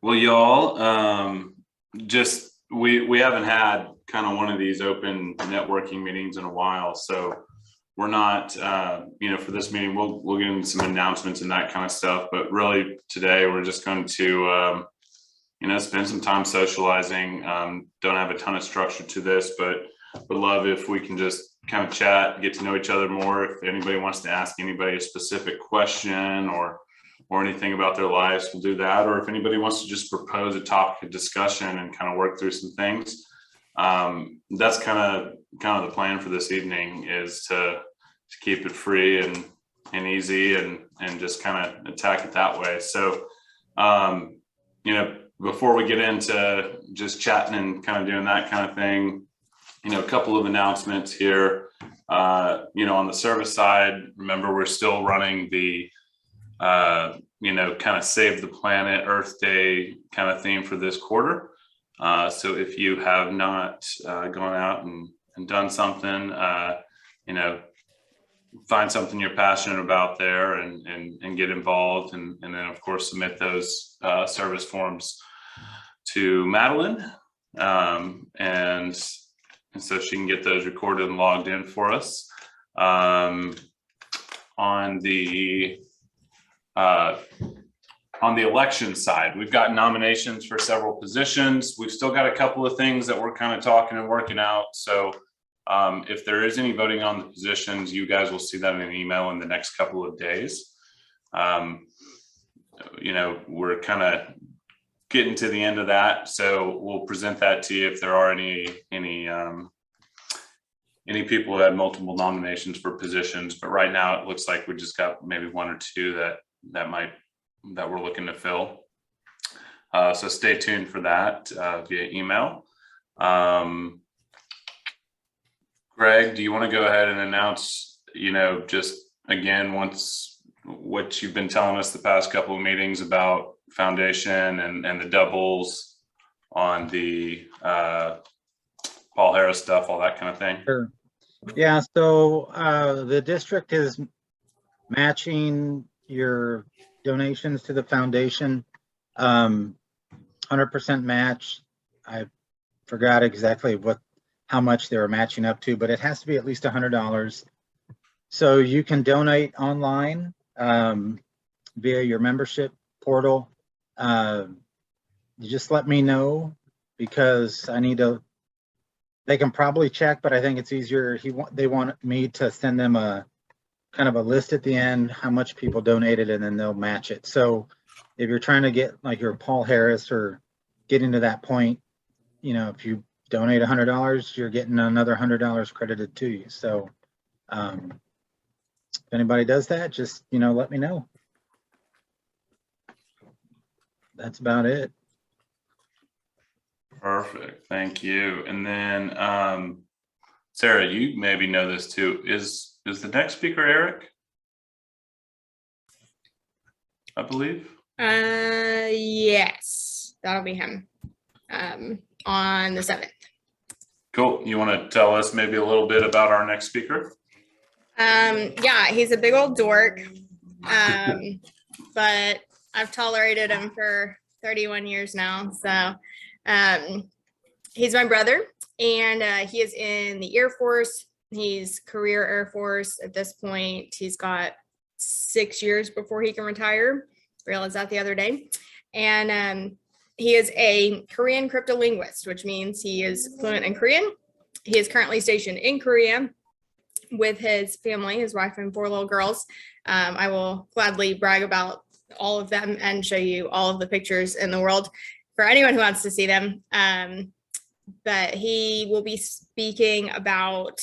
Well, y'all, just we haven't had kind of one of these open networking meetings in a while, so we're not, for this meeting, we'll get into some announcements and that kind of stuff. But really, today we're just going to, spend some time socializing. Don't have a ton of structure to this, but would love if we can just kind of chat, get to know each other more. If anybody wants to ask anybody a specific question or anything about their lives, we'll do that. Or if anybody wants to just propose a topic of discussion and kind of work through some things, that's kind of the plan for this evening, is to keep it free and easy and just kind of attack it that way. So, before we get into just chatting and kind of doing that kind of thing, a couple of announcements here. On the service side, remember, we're still running the kind of Save the Planet Earth Day kind of theme for this quarter. So if you have not gone out and done something, find something you're passionate about there and get involved. And then, of course, submit those service forms to Madeline. And so she can get those recorded and logged in for us. On the election side, we've got nominations for several positions. We've still got a couple of things that we're kind of talking and working out. So if there is any voting on the positions, you guys will see that in an email in the next couple of days. We're kind of getting to the end of that, so we'll present that to you if there are any people who had multiple nominations for positions. But right now it looks like we just got maybe one or two that we're looking to fill. So stay tuned for that via email. Greg, do you want to go ahead and announce, just again, once what you've been telling us the past couple of meetings about foundation and the doubles on the Paul Harris stuff, all that kind of thing? Sure. Yeah, so the district is matching your donations to the foundation, 100% match. I forgot exactly how much they were matching up to, but it has to be at least $100. So you can donate online via your membership portal. You just let me know, because I need to. They can probably check, but I think it's easier. They want me to send them a kind of a list at the end, how much people donated, and then they'll match it. So if you're trying to get like your Paul Harris or getting to that point, if you donate $100, you're getting another $100 credited to you. So if anybody does that, just, let me know. That's about it. Perfect. Thank you. And then, Sarah, you maybe know this too. Is the next speaker Eric? I believe. Yes, that'll be him on the 7th. Cool. You want to tell us maybe a little bit about our next speaker? Yeah, he's a big old dork, but I've tolerated him for 31 years now. So he's my brother, and he is in the Air Force. He's career Air Force at this point. He's got 6 years before he can retire. Realized that the other day. And he is a Korean cryptolinguist, which means he is fluent in Korean. He is currently stationed in Korea with his family, his wife and 4 little girls. I will gladly brag about all of them and show you all of the pictures in the world for anyone who wants to see them. But he will be speaking about,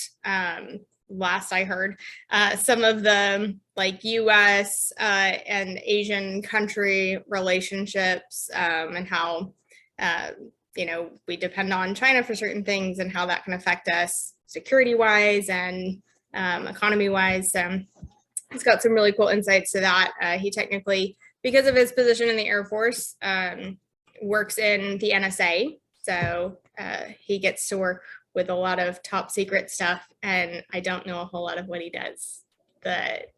last I heard, some of the U.S. And Asian country relationships, and how, we depend on China for certain things and how that can affect us security-wise and economy-wise. He's got some really cool insights to that. He technically, because of his position in the Air Force, works in the NSA. So he gets to work with a lot of top secret stuff, and I don't know a whole lot of what he does, but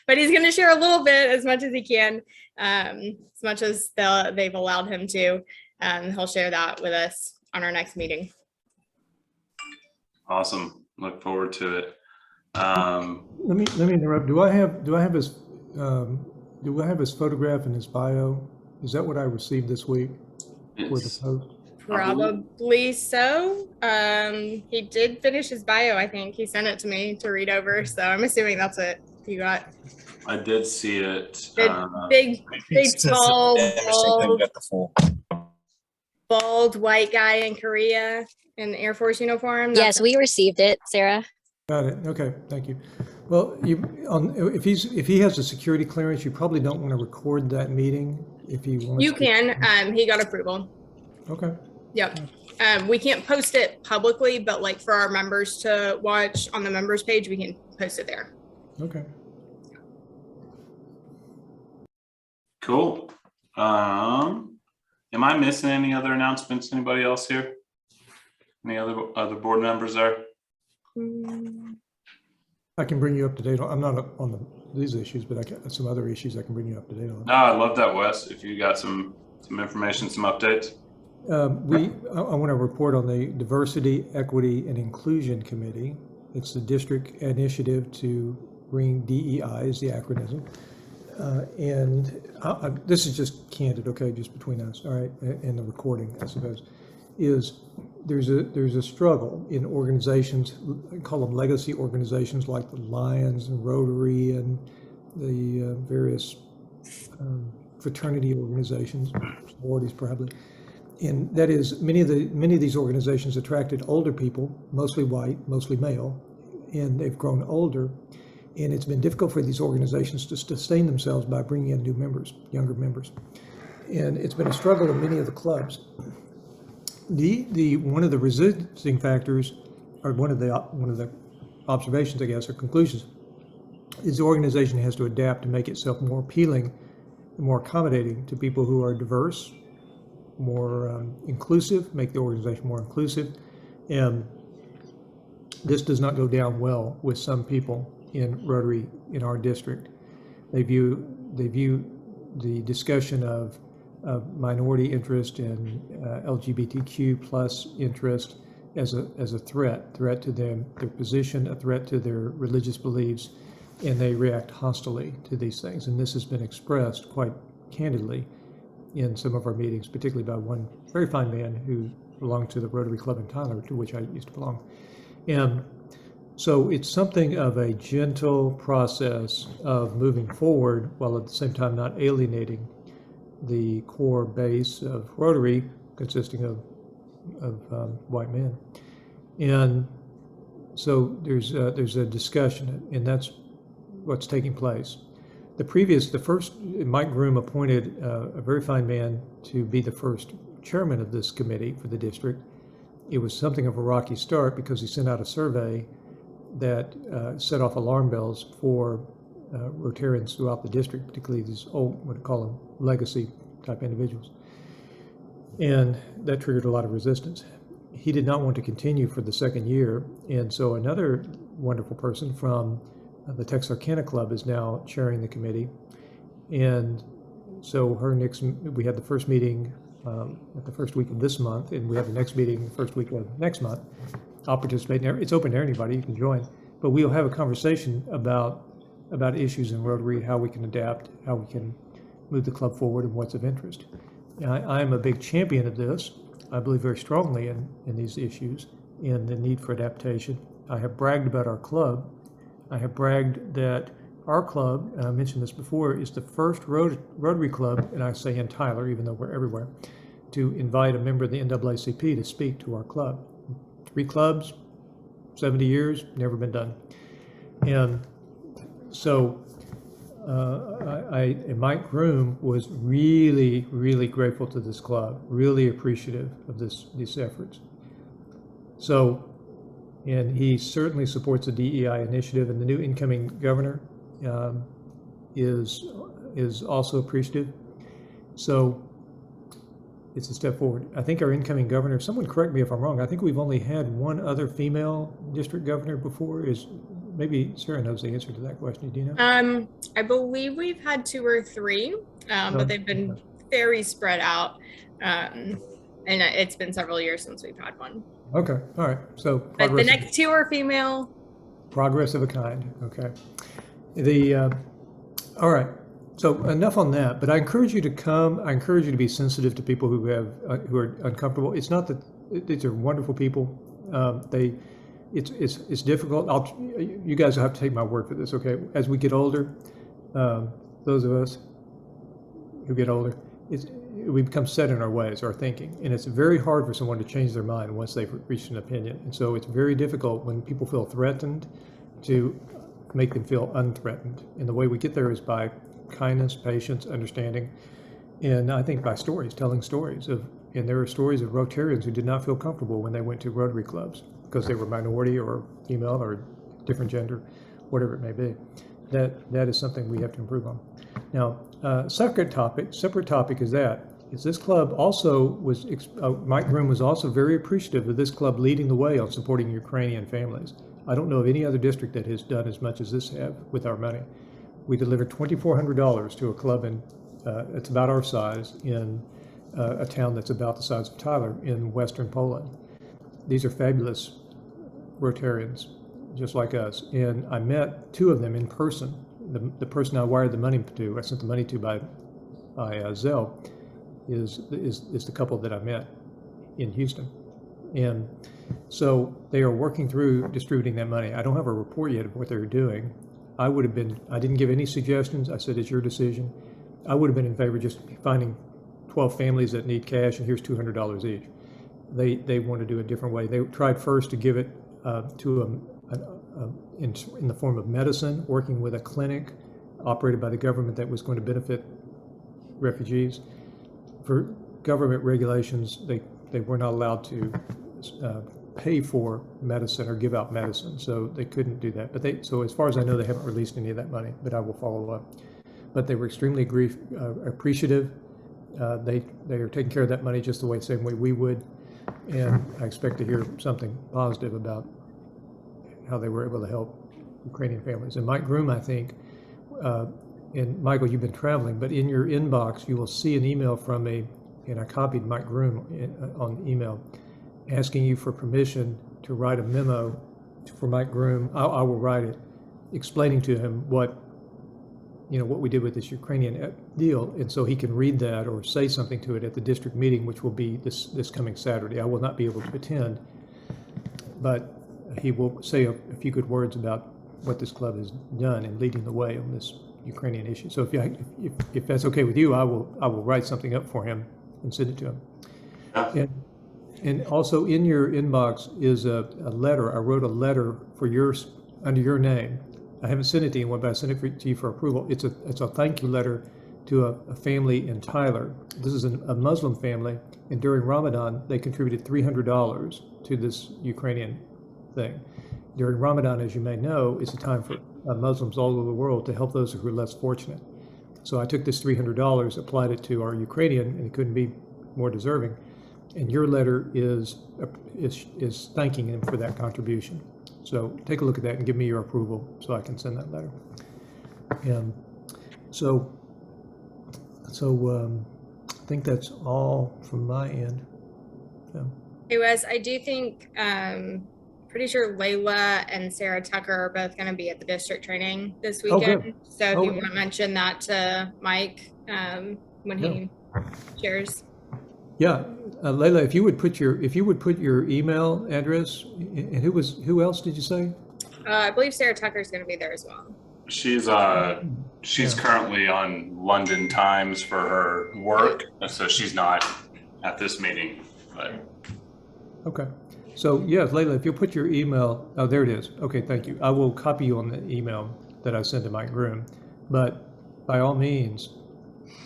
but he's going to share a little bit as much as he can, as much as they've allowed him to. He'll share that with us on our next meeting. Awesome. Look forward to it. Let me interrupt. Do I have his photograph in his bio? Is that what I received this week for the It's, post? Probably so. He did finish his bio, I think. He sent it to me to read over, so I'm assuming that's what you got. I did see it. Big, tall, bald, Got the full. bald white guy in Korea in the Air Force uniform. Yes, we received it, Sarah. Got it. Okay, thank you. Well, if he has a security clearance, you probably don't want to record that meeting if he wants. You can. He got approval. Okay. Yep. We can't post it publicly, but like for our members to watch on the members page, we can post it there. Okay. Cool. Am I missing any other announcements? Anybody else here? Any other board members there? I can bring you up to date. I'm not up on these issues, but I got some other issues I can bring you up to date on. No, I love that, Wes. If you got some information, some updates. I want to report on the Diversity, Equity, and Inclusion Committee. It's the district initiative to bring DEI is the acronym. This is just candid, okay, just between us, all right, and the recording, I suppose, is there's a struggle in organizations, I call them legacy organizations like the Lions and Rotary and the various fraternity organizations, sororities probably. And that is, many of these organizations attracted older people, mostly white, mostly male, and they've grown older. And it's been difficult for these organizations to sustain themselves by bringing in new members, younger members. And it's been a struggle in many of the clubs. One of the resisting factors, or one of the observations, I guess, or conclusions, is the organization has to adapt to make itself more appealing and more accommodating to people who are diverse, more inclusive, make the organization more inclusive. And this does not go down well with some people in Rotary in our district. They view the discussion of minority interest and LGBTQ plus interest as a threat to them, their position, a threat to their religious beliefs, and they react hostilely to these things. And this has been expressed quite candidly in some of our meetings, particularly by one very fine man who belonged to the Rotary Club in Tyler, to which I used to belong. And so it's something of a gentle process of moving forward while at the same time not alienating the core base of Rotary, consisting of white men. And so there's a discussion, and that's what's taking place. The first, Mike Groom appointed a very fine man to be the first chairman of this committee for the district. It was something of a rocky start because he sent out a survey that set off alarm bells for Rotarians throughout the district, particularly these old, what I call them, legacy type individuals. And that triggered a lot of resistance. He did not want to continue for the second year. And so another wonderful person from the Texarkana Club is now chairing the committee. And so we had the first meeting at the first week of this month, and we have the next meeting the first week of next month. I'll participate in there. It's open to anybody, you can join. But we'll have a conversation about issues in Rotary, how we can adapt, how we can move the club forward, and what's of interest. I am a big champion of this. I believe very strongly in these issues and the need for adaptation. I have bragged about our club. I have bragged that our club, and I mentioned this before, is the first Rotary club, and I say in Tyler, even though we're everywhere, to invite a member of the NAACP to speak to our club. 3 clubs, 70 years, never been done. And so and Mike Groom was really, really grateful to this club, really appreciative of these efforts. So, and he certainly supports the DEI initiative, and the new incoming governor is also appreciative. So it's a step forward. I think our incoming governor, someone correct me if I'm wrong, I think we've only had one other female district governor before. maybe Sarah knows the answer to that question. Do you know? I believe we've had 2 or 3, but they've been very spread out. And it's been several years since we've had one. Okay, all right. So But the progress, next 2 are female. progress of a kind. Okay. All right. So enough on that. But I encourage you to come. I encourage you to be sensitive to people who who are uncomfortable. It's not that these are wonderful people. It's difficult. You guys will have to take my word for this. Okay. As we get older, those of us who get older, we become set in our ways, our thinking, and it's very hard for someone to change their mind once they've reached an opinion. And so it's very difficult when people feel threatened to make them feel unthreatened. And the way we get there is by kindness, patience, understanding, and I think by stories, telling stories of. And there are stories of Rotarians who did not feel comfortable when they went to Rotary clubs because they were minority or female or different gender, whatever it may be. That is something we have to improve on. Now, separate topic is this club also was, Mike Groom was also very appreciative of this club leading the way on supporting Ukrainian families. I don't know of any other district that has done as much as this have with our money. We delivered $2,400 to a club it's about our size in a town that's about the size of Tyler in Western Poland. These are fabulous Rotarians, just like us. And I met 2 of them in person. The person I wired the money to, I sent the money to by Zelle, is the couple that I met in Houston. And so they are working through distributing that money. I don't have a report yet of what they're doing. I didn't give any suggestions. I said, it's your decision. I would have been in favor of just finding 12 families that need cash and here's $200 each. They want to do it a different way. They tried first to give it in the form of medicine, working with a clinic operated by the government that was going to benefit refugees. For government regulations, they were not allowed to pay for medicine or give out medicine, so they couldn't do that. But so as far as I know, they haven't released any of that money, but I will follow up. But they were extremely appreciative. They are taking care of that money just the same way we would, and I expect to hear something positive about how they were able to help Ukrainian families. And Mike Groom, I think, and Michael, you've been traveling, but in your inbox you will see an email from and I copied Mike Groom on email, asking you for permission to write a memo for Mike Groom. I will write it, explaining to him what we did with this Ukrainian deal, and so he can read that or say something to it at the district meeting, which will be this coming Saturday. I will not be able to attend, but he will say a few good words about what this club has done in leading the way on this Ukrainian issue. So if that's okay with you, I will write something up for him and send it to him. Yeah. And also in your inbox is a letter. I wrote a letter under your name. I haven't sent it to anyone, but I sent it to you for approval. It's a thank you letter to a family in Tyler. This is a Muslim family, and during Ramadan, they contributed $300 to this Ukrainian thing. During Ramadan, as you may know, it's a time for Muslims all over the world to help those who are less fortunate. So I took this $300, applied it to our Ukrainian, and it couldn't be more deserving. And your letter is thanking him for that contribution. So take a look at that and give me your approval so I can send that letter. And so I think that's all from my end. So. Hey Wes, I do think, pretty sure Layla and Sarah Tucker are both going to be at the district training this weekend. So if you want to mention that to Mike when he shares. Yeah, Layla, if you would put your email address, and who else did you say? I believe Sarah Tucker is going to be there as well. She's currently on London Times for her work, so she's not at this meeting. But okay, so yes, Layla, if you'll put your email, oh, there it is. Okay, thank you. I will copy you on the email that I sent to Mike Groom. But by all means,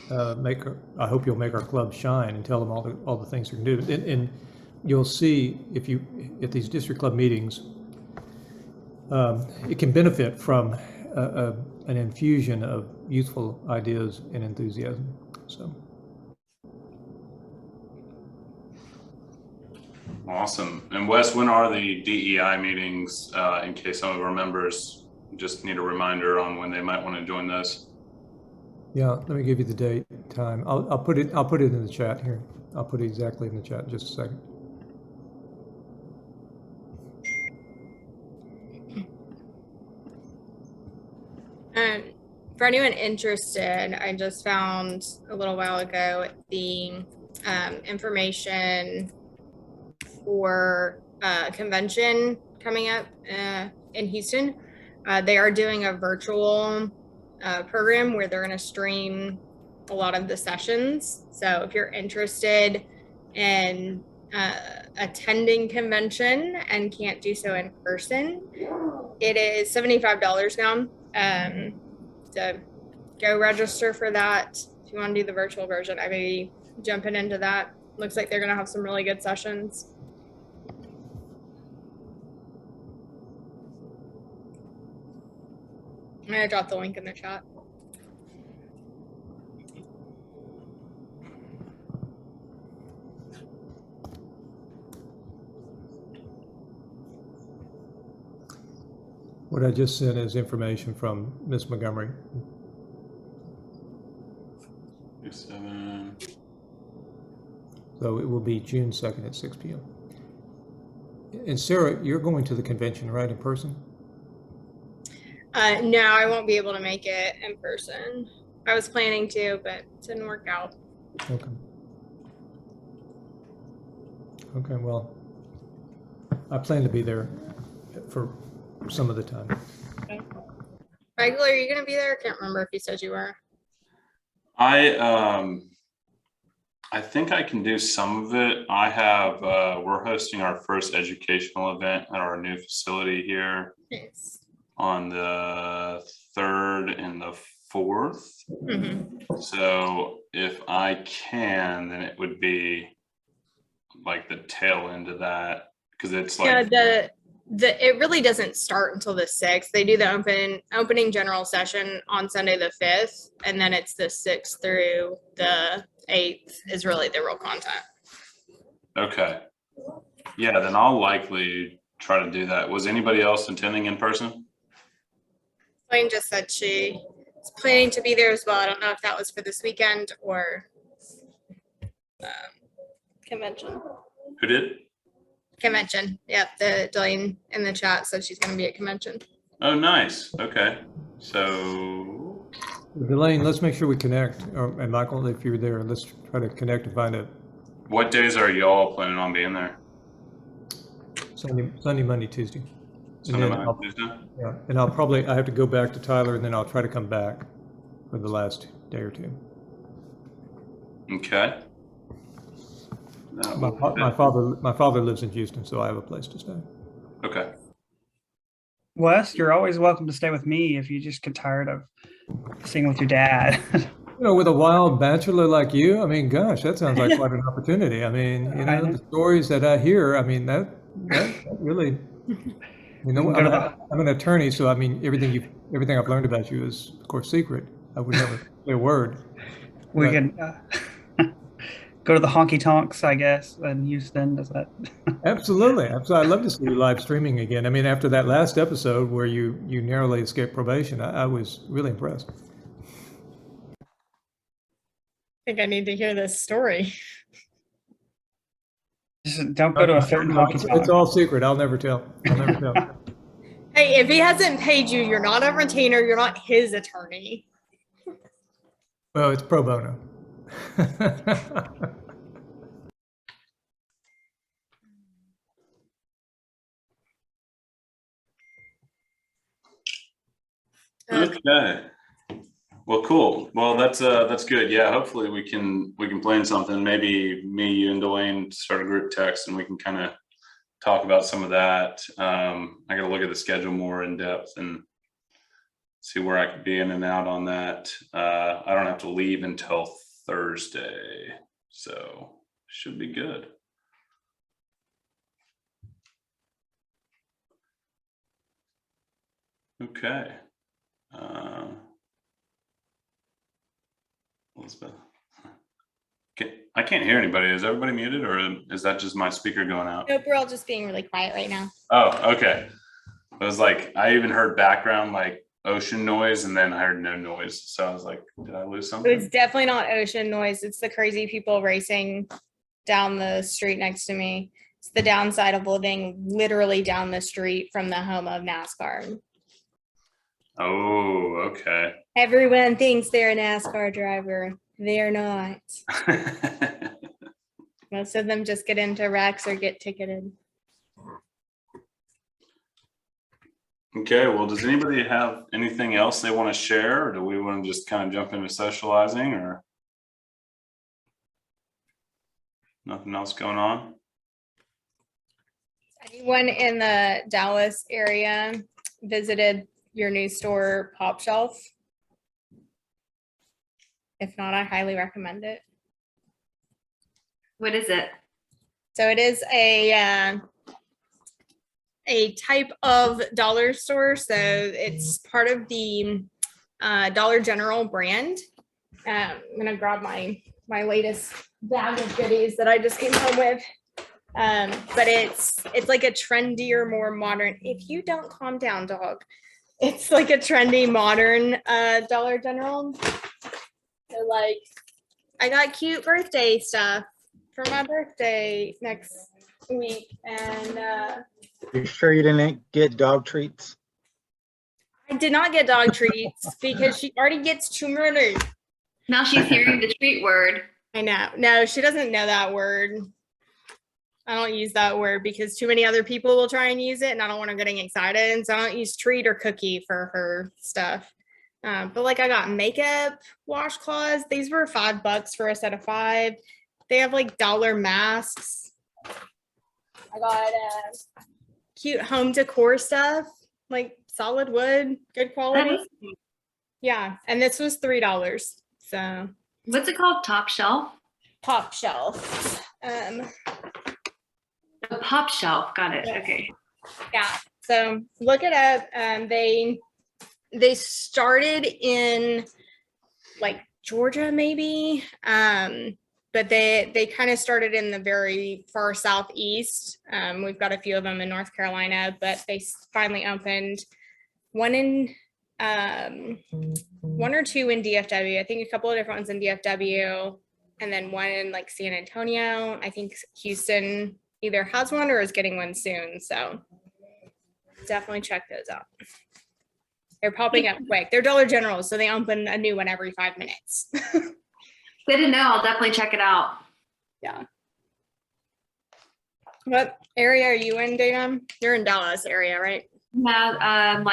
I hope you'll make our club shine and tell them all the things we can do. And you'll see at these district club meetings, it can benefit from an infusion of youthful ideas and enthusiasm. So. Awesome. And Wes, when are the DEI meetings, in case some of our members just need a reminder on when they might want to join those? Yeah, let me give you the date, time. I'll put it in the chat here. I'll put it exactly in the chat in just a second. For anyone interested, I just found a little while ago the information for a convention coming up in Houston. They are doing a virtual program where they're going to stream a lot of the sessions. So if you're interested in attending convention and can't do so in person, it is $75 now. So go register for that. If you want to do the virtual version, I may be jumping into that. Looks like they're going to have some really good sessions. I'm going to drop the link in the chat. What I just sent is information from Ms. Montgomery. 7. So it will be June 2nd at 6 p.m. And Sarah, you're going to the convention, right, in person? No, I won't be able to make it in person. I was planning to, but it didn't work out. Okay. Okay, well, I plan to be there for some of the time. Regular, are you going to be there? I can't remember if you said you were. I think I can do some of it. I have, we're hosting our first educational event at our new facility here Nice. on the 3rd and the 4th. Mm-hmm. So if I can, then it would be like the tail end of that, because it's like, Yeah, it really doesn't start until the 6th. They do the opening general session on Sunday the 5th, and then it's the 6th through the 8th is really the real content. okay. Yeah, then I'll likely try to do that. Was anybody else attending in person? Blaine just said she is planning to be there as well. I don't know if that was for this weekend or convention. Who did? Convention. Yep, the Delaney in the chat said she's going to be at convention. Oh, nice. Okay. So Delane, let's make sure we connect. And Michael, if you're there, let's try to connect and find a what days are y'all planning on being there? Sunday, Monday, Tuesday. Sunday, then Monday, Tuesday? Yeah, and I have to go back to Tyler, and then I'll try to come back for the last day or two. Okay. My father lives in Houston, so I have a place to stay. Okay. Wes, you're always welcome to stay with me if you just get tired of staying with your dad. You know, with a wild bachelor like you, I mean, gosh, that sounds like quite an opportunity. I mean, you know, the stories that I hear, I mean, that really, you know, I'm an attorney, so I mean, everything I've learned about you is, of course, secret. I would never say a word. We can go to the honky tonks, I guess, in Houston. Does that? Absolutely. I'd love to see you live streaming again. I mean, after that last episode where you narrowly escaped probation, I was really impressed. I think I need to hear this story. Just don't go to a certain honky It's tonk. all secret. I'll never tell. Hey, if he hasn't paid you, you're not a retainer. You're not his attorney. Well, it's pro bono. Okay. Well, cool. Well, that's good. Yeah, hopefully we can plan something. Maybe me, you, and Dwayne start a group text, and we can kind of talk about some of that. I got to look at the schedule more in depth and see where I could be in and out on that. I don't have to leave until Thursday, so should be good. Okay. Elizabeth. I can't hear anybody. Is everybody muted or is that just my speaker going out? Nope, we're all just being really quiet right now. Oh, okay. I was like, I even heard background like ocean noise and then I heard no noise. So I was like, did I lose It's something? definitely not ocean noise. It's the crazy people racing down the street next to me. It's the downside of living literally down the street from the home of NASCAR. Oh, okay. Everyone thinks they're a NASCAR driver. They're not. Most of them just get into wrecks or get ticketed. Okay, well, does anybody have anything else they want to share or do we want to just kind of jump into socializing or nothing else going on? Anyone in the Dallas area visited your new store, Pop Shelf? If not, I highly recommend it. What is it? So it is a type of dollar store. So it's part of the Dollar General brand. I'm gonna grab my latest bag of goodies that I just came home with. But it's like a trendier, more modern. If you don't calm down, dog, it's like a trendy, modern Dollar General. So like, I got cute birthday stuff for my birthday next week, and You sure you didn't get dog treats? I did not get dog treats because she already gets too many. Now she's hearing the treat word. I know. No, she doesn't know that word. I don't use that word because too many other people will try and use it, and I don't want her getting excited. And so I don't use treat or cookie for her stuff. But like I got makeup washcloths. These were $5 for a set of 5. They have like dollar masks. I got cute home decor stuff, like solid wood, good That quality. is- Yeah, and this was $3. So What's it called? Top shelf? Pop Shelf. A pop shelf. Got it. Yeah. Okay. Yeah, so look it up. They started in like Georgia, maybe, but they kind of started in the very far southeast. We've got a few of them in North Carolina, but they finally opened one in one or two in DFW. I think a couple of different ones in DFW, and then one in like San Antonio. I think Houston either has one or is getting one soon. So definitely check those out. They're popping up quick. They're Dollar General, so they open a new one every 5 minutes. Good to know. I'll definitely check it out. Yeah. What area are you in, Dana? You're in Dallas area, right? Yeah.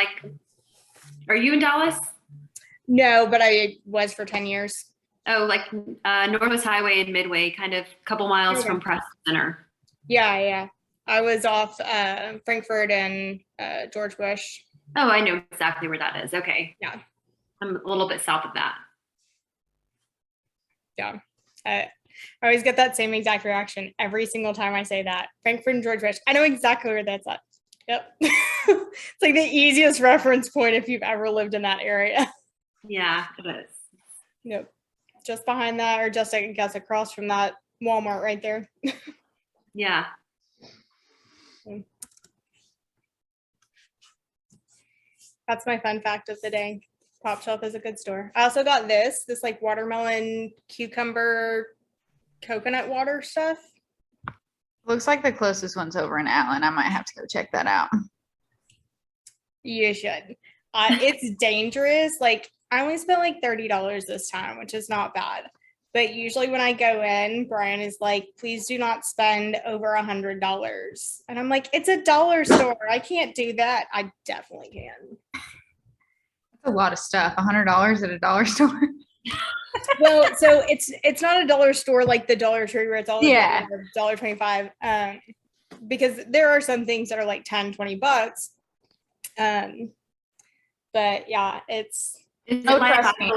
Are you in Dallas? No, but I was for 10 years. Oh, like Northwest Highway and Midway, kind of a couple miles Okay. from Preston Center. Yeah. I was off Frankfurt and George Bush. Oh, I know exactly where that is. Okay. Yeah. I'm a little bit south of that. Yeah. I always get that same exact reaction every single time I say that. Frankfurt and George Bush. I know exactly where that's at. Yep. It's like the easiest reference point if you've ever lived in that area. Yeah, it is. Yep. Just behind that, or just I guess across from that Walmart right there. Yeah. That's my fun fact of the day. Pop Shelf is a good store. I also got this like watermelon, cucumber, coconut water stuff. Looks like the closest one's over in Allen. I might have to go check that out. You should. It's dangerous. Like I only spent like $30 this time, which is not bad. But usually when I go in, Brian is like, please do not spend over $100. And I'm like, it's a dollar store. I can't do that. I definitely can. That's a lot of stuff. $100 at a dollar store. Well, so it's not a dollar store like the Dollar Tree where it's all Yeah. $1.25. Because there are some things that are like $10-20. But yeah, it's Is it Oh, like trust me.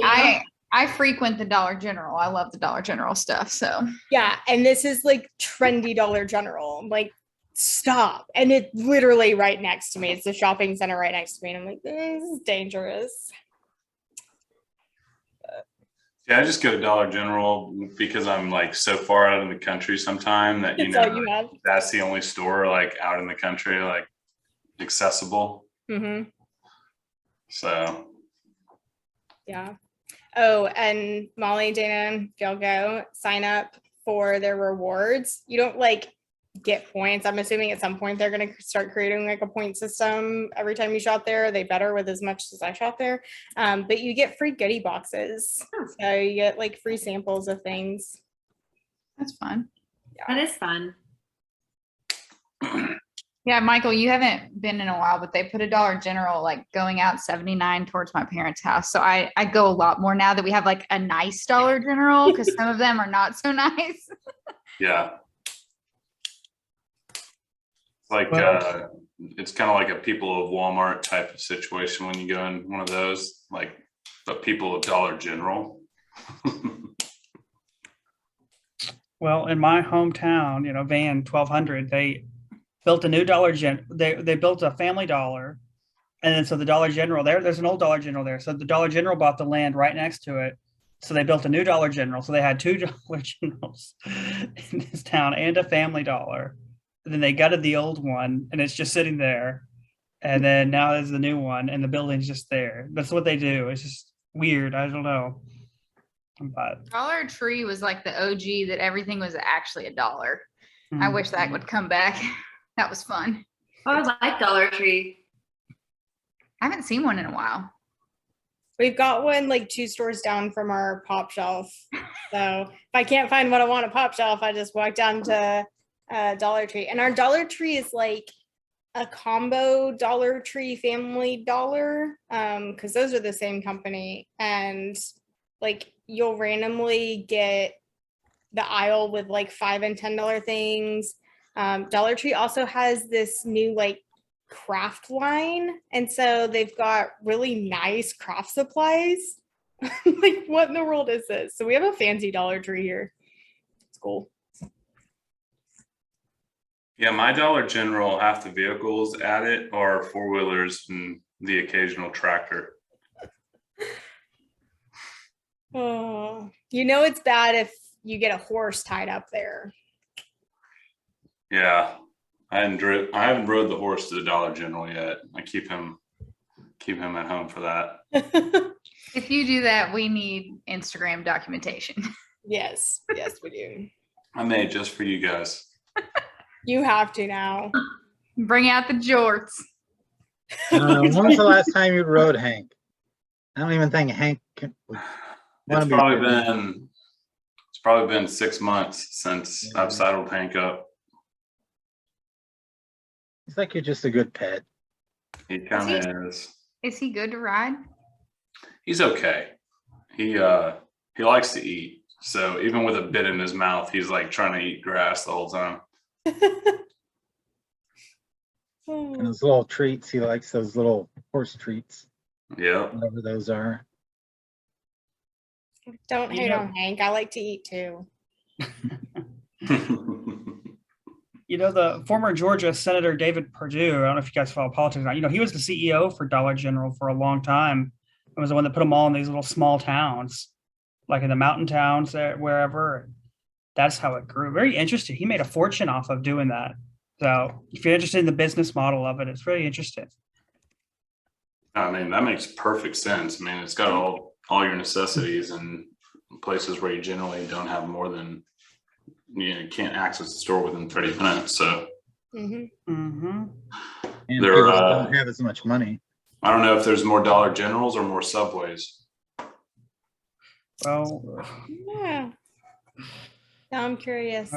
I frequent the Dollar General. I love the Dollar General stuff. So yeah, and this is like trendy Dollar General. I'm like, stop. And it's literally right next to me. It's the shopping center right next to me. And I'm like, this is dangerous. Yeah, I just go to Dollar General because I'm like so far out in the country sometime that, you That's all know, you have. that's the only store like out in the country, like accessible. Mm-hmm. So, Yeah. Oh, and Molly, Dana, if y'all go sign up for their rewards, you don't like get points. I'm assuming at some point they're going to start creating like a point system every time you shop there. They better with as much as I shop there. But you get free goodie boxes. So you get like free samples of things. That's fun. That is fun. Yeah, Michael, you haven't been in a while, but they put a Dollar General like going out 79 towards my parents' house. So I go a lot more now that we have like a nice Dollar General because some of them are not so nice. yeah. Like, Well- it's kind of like a people of Walmart type of situation when you go in one of those, like the people of Dollar General. Well, in my hometown, Van 1200, they built a new they built a Family Dollar. And then so the Dollar General there's an old Dollar General there. So the Dollar General bought the land right next to it. So they built a new Dollar General. So they had two Dollar Generals in this town and a Family Dollar. And then they gutted the old one and it's just sitting there. And then now there's the new one and the building's just there. That's what they do. It's just weird. I don't know. But Dollar Tree was like the OG that everything was actually $1. I wish that would come back. That was fun. Oh, I like Dollar Tree. I haven't seen one in a while. We've got one like 2 stores down from our Pop Shelf. So if I can't find what I want at Pop Shelf, I just walk down to Dollar Tree. And our Dollar Tree is like a combo Dollar Tree Family Dollar, because those are the same company. And like you'll randomly get the aisle with like $5 and $10 things. Dollar Tree also has this new like craft line, and so they've got really nice craft supplies. Like, what in the world is this? So we have a fancy Dollar Tree here. It's cool. Yeah, my Dollar General, half the vehicles at it are 4-wheelers and the occasional tractor. Oh, it's bad if you get a horse tied up there. Yeah, I haven't rode the horse to the Dollar General yet. I keep him at home for that. If you do that, we need Instagram documentation. Yes, we do. I made just for you guys. You have to now. Bring out the jorts. When was the last time you rode, Hank? I don't even think Hank can. It's probably been 6 months since I've saddled Hank up. He's like you're just a good pet. He kind of is. Is he good to ride? He's okay. He likes to eat. So even with a bit in his mouth, he's like trying to eat grass the whole time. And those little treats, he likes those little horse treats, Yeah. whatever those are. Don't hate on Hank. I like to eat too. The former Georgia Senator David Perdue, I don't know if you guys follow politics or not, he was the CEO for Dollar General for a long time. It was the one that put them all in these little small towns, like in the mountain towns there, wherever. That's how it grew. Very interesting. He made a fortune off of doing that. So if you're interested in the business model of it, it's very interesting. I mean, that makes perfect sense. I mean, it's got all your necessities and places where you generally don't have more than, you can't access the store within 30 minutes. So And They're, people don't have as much money. I don't know if there's more Dollar Generals or more Subways. Well, Yeah. Now I'm curious.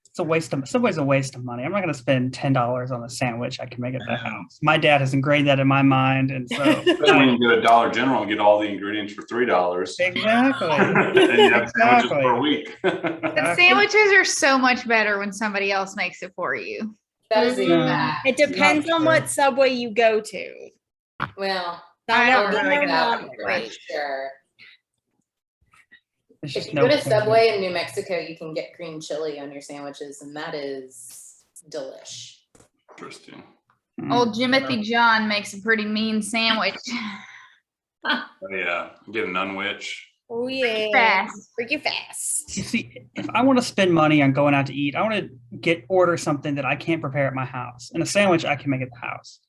it's a waste of Subway's a waste of money. I'm not going to spend $10 on a sandwich I can make at the house. My dad has ingrained that in my mind, and so Then when you go to Dollar General and get all the ingredients for $3, exactly. and you have sandwiches Exactly. for a week. The sandwiches are so much better when somebody else makes it for you. That is a No. fact. It depends Not on true. what Subway you go to. Well, I don't or really that know. would be great, sure. It's If just you go to point. Subway in New Mexico, you can get green chili on your sandwiches, and that is delish. Interesting. Old Jimothy John makes a pretty mean sandwich. Oh, yeah, get an unwitch. Oh yeah, Fast. freaking fast. You see, if I want to spend money on going out to eat, I want to order something that I can't prepare at my house, and a sandwich I can make at the house.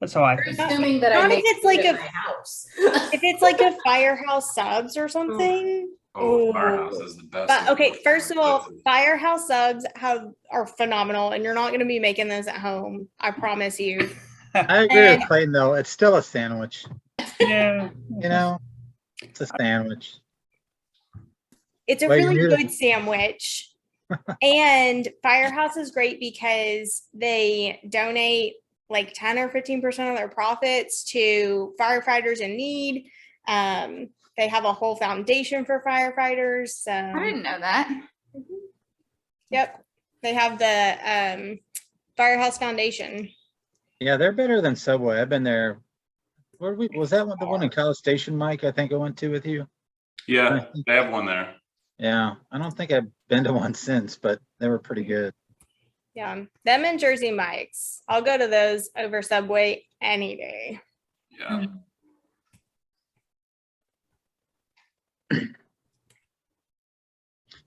That's how I think. Assuming that I Not if make it's food like at a- my house. If it's like a Firehouse Subs or something. Oh, Firehouse is the best. But okay, first of all, Listen, Firehouse Subs are phenomenal, and you're not going to be making those at home. I promise you. I agree And- with Clayton though. It's still a sandwich. Yeah. You know, it's a sandwich. It's a Well, really you're- good sandwich. And Firehouse is great because they donate like 10 or 15% of their profits to firefighters in need. They have a whole foundation for firefighters. So I didn't know that. yep. They have the Firehouse Foundation. Yeah, they're better than Subway. I've been there. Where was that one? The one in College Station, Mike? I think I went to with you. Yeah, they have one there. Yeah, I don't think I've been to one since, but they were pretty good. Yeah. Them and Jersey Mike's. I'll go to those over Subway any day. Yeah.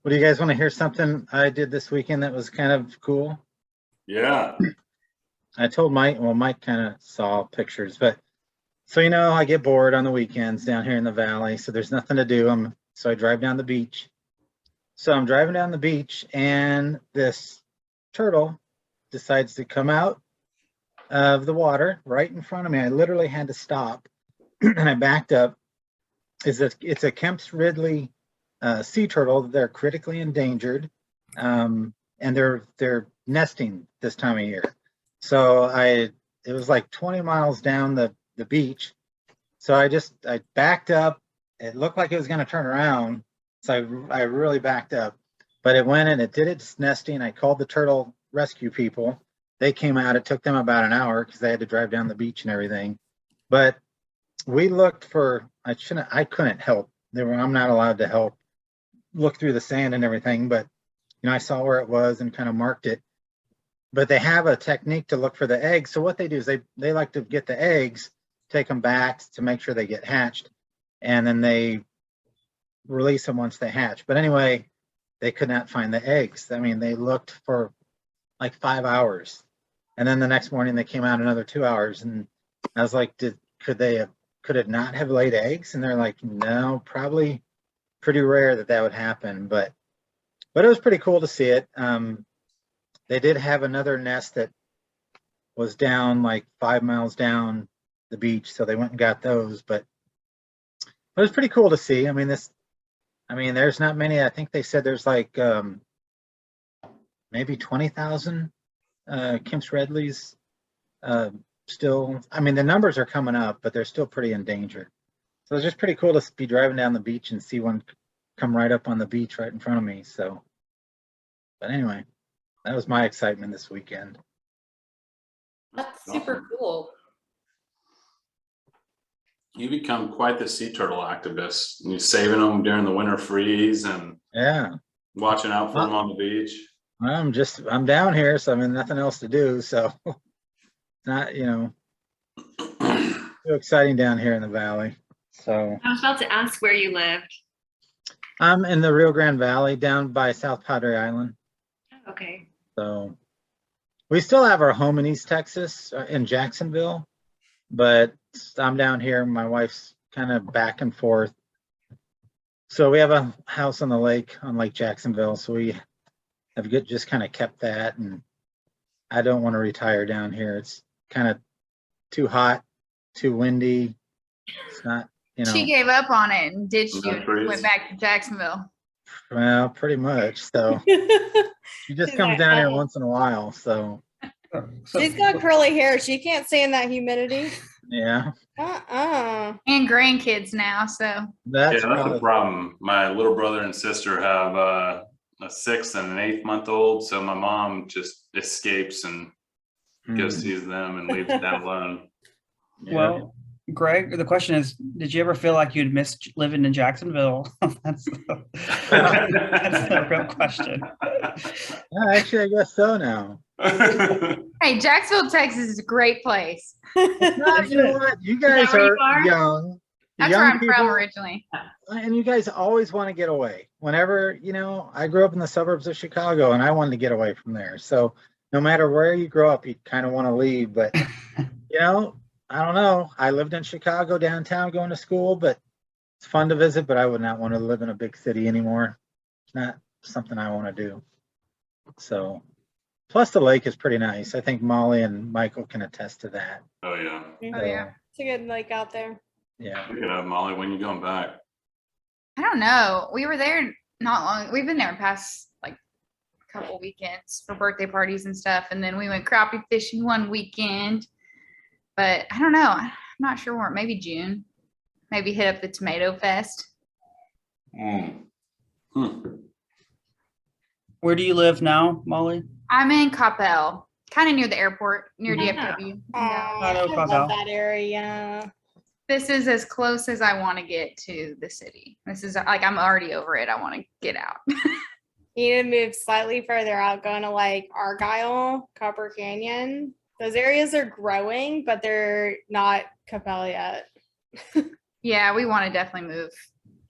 What do you guys want to hear? Something I did this weekend that was kind of cool. Yeah. I told Mike, well, Mike kind of saw pictures, but so, you know, I get bored on the weekends down here in the valley, so there's nothing to do. So I drive down the beach. So I'm driving down the beach and this turtle decides to come out of the water right in front of me. I literally had to stop and I backed up. It's a Kemp's Ridley sea turtle. They're critically endangered, and they're nesting this time of year. So it was like 20 miles down the beach. So I backed up. It looked like it was going to turn around. So I really backed up, but it went and it did its nesting. I called the turtle rescue people. They came out. It took them about an hour because they had to drive down the beach and everything. But we looked for, I couldn't help. I'm not allowed to help look through the sand and everything, but you know, I saw where it was and kind of marked it. But they have a technique to look for the eggs. So what they do is they like to get the eggs, take them back to make sure they get hatched, and then they release them once they hatch. But anyway, they could not find the eggs. I mean, they looked for like 5 hours, and then the next morning they came out another 2 hours, and I was like, could it not have laid eggs? And they're like, no, probably pretty rare that would happen, but it was pretty cool to see it. They did have another nest that was down like 5 miles down the beach, so they went and got those, but it was pretty cool to see. I mean, there's not many. I think they said there's like maybe 20,000 Kemp's Redleys still. I mean, the numbers are coming up, but they're still pretty endangered. So it's just pretty cool to be driving down the beach and see one come right up on the beach right in front of me. So, but anyway, that was my excitement this weekend. That's super cool. You become quite the sea turtle activist. You're saving them during the winter freeze and Yeah. watching out for them on the beach. I'm down here, so I mean, nothing else to do. So it's not, too exciting down here in the valley. So I was about to ask where you lived. I'm in the Rio Grande Valley down by South Padre Island. Okay. So we still have our home in East Texas in Jacksonville, but I'm down here. My wife's kind of back and forth. So we have a house on the lake, on Lake Jacksonville. So we have just kind of kept that. And I don't want to retire down here. It's kind of too hot, too windy. It's not, She gave up on it and ditched you and Freeze. went back to Jacksonville. well, pretty much. So she just She's comes like, down here "Oh." once in a while. So So- She's got curly hair. She can't stand that humidity. yeah, And grandkids now, so that's Yeah, that's the problem. My little brother and sister have a 6 and an 8-month-old, so my mom just escapes and goes sees them and leaves them alone. Yeah. Well, Greg, the question is, did you ever feel like you'd missed living in Jacksonville? that's the real question. Yeah, actually, I guess so now. Hey, Jacksonville, Texas is a great place. No, you know what? You guys where you are are? young. That's where Young I'm from people, originally. and you guys always want to get away. Whenever, I grew up in the suburbs of Chicago and I wanted to get away from there. So no matter where you grow up, you kind of want to leave. But, I don't know. I lived in Chicago downtown going to school, but it's fun to visit, but I would not want to live in a big city anymore. It's not something I want to do. So, plus the lake is pretty nice. I think Molly and Michael can attest to that. Oh, yeah. Oh, yeah. It's a good lake out there. Yeah. Look it up, Molly, when you going back? I don't know. We were there not long. We've been there past like a couple weekends for birthday parties and stuff. And then we went crappie fishing one weekend. But I don't know. I'm not sure where. Maybe June. Maybe hit up the Tomato Fest. Where do you live now, Molly? I'm in Coppell, kind of near the airport, near Yeah. DFW. I know love Coppell. that area. This is as close as I want to get to the city. This is like, I'm already over it. I want to get out. You need to move slightly further out, going to like Argyle, Copper Canyon. Those areas are growing, but they're not Capel yet. Yeah, we want to definitely move.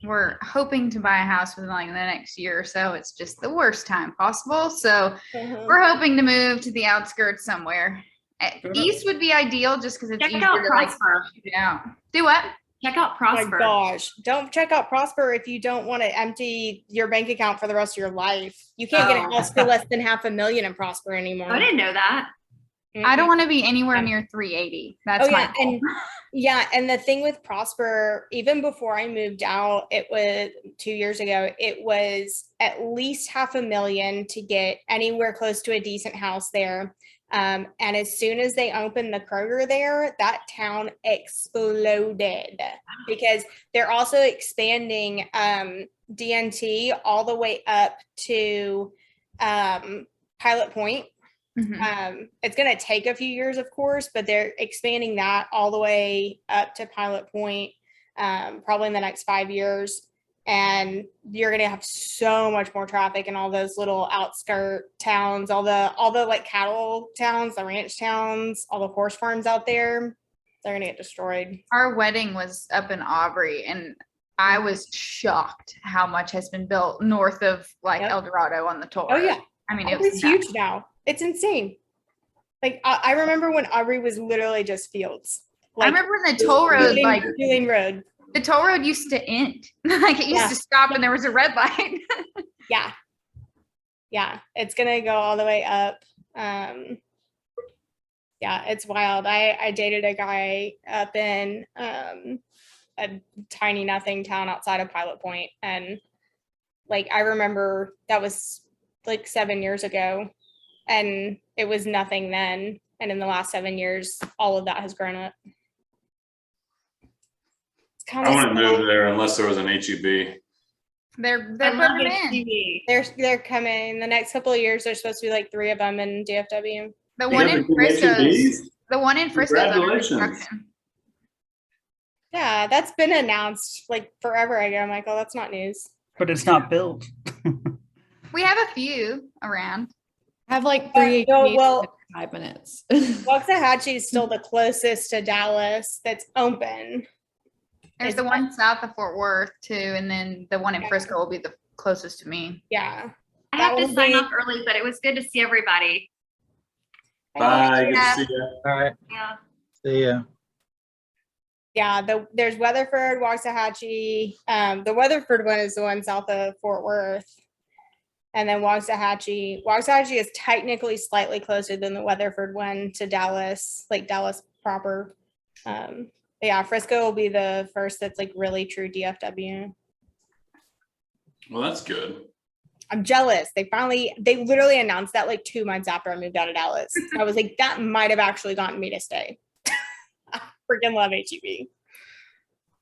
We're hoping to buy a house within like the next year or so. It's just the worst time possible. So we're hoping to move to the outskirts somewhere. East would be ideal just because it's Check easier out to like Prosper. shoot out. Do what? Check out Oh my Prosper. gosh. Don't check out Prosper if you don't want to empty your bank account for the rest of your life. You can't get a house for less than $500,000 in Prosper anymore. I didn't know that. I don't want to be anywhere Yeah. near 380. That's Oh my yeah, goal. and and the thing with Prosper, even before I moved out, it was 2 years ago, it was at least $500,000 to get anywhere close to a decent house there. And as soon as they opened the Kroger there, that town exploded because they're also expanding DNT all the way up to Pilot Point. Mhm. It's going to take a few years, of course, but they're expanding that all the way up to Pilot Point, probably in the next 5 years. And you're going to have so much more traffic in all those little outskirt towns, all the like cattle towns, the ranch towns, all the horse farms out there. They're going to get destroyed. Our wedding was up in Aubrey, and I was shocked how much has been built north of like Yep. El Dorado on the toll Oh road. yeah, I mean, it Aubrey's was huge nuts. now. It's insane. Like I remember when Aubrey was literally just fields. I remember when the toll road, like Julian Road. the toll road used to end, like it used Yeah. to stop, and there was a red light. Yeah, it's gonna go all the way up. Yeah, it's wild. I dated a guy up in a tiny nothing town outside of Pilot Point, and like I remember that was like 7 years ago, and it was nothing then. And in the last 7 years, all of that has grown up. It's kind I of wouldn't move there unless there was an HEB. They're I love putting them in. HGV. they're coming in the next couple of years. There's supposed to be like 3 of them in DFW. The one in Frisco's. The one in Frisco's under Congratulations. construction. Yeah, that's been announced like forever ago, Michael. That's not news. But it's not built. We have a few around. I have like 3 No, HVs well- in 5 minutes. Waxahachie is still the closest to Dallas that's open. There's the one south of Fort Worth too, and then the one in Frisco will be the closest to me. Yeah. I That have to will sign be- off early, but it was good to see everybody. Bye, good Yeah. to see you. All right. Yeah. See ya. Yeah, there's Weatherford, Waxahachie. The Weatherford one is the one south of Fort Worth. And then Waxahachie. Waxahachie is technically slightly closer than the Weatherford one to Dallas, like Dallas proper. Yeah, Frisco will be the first that's like really true DFW. Well, that's good. I'm jealous. They literally announced that like 2 months after I moved out of Dallas. I was like, that might have actually gotten me to stay. I freaking love HEB.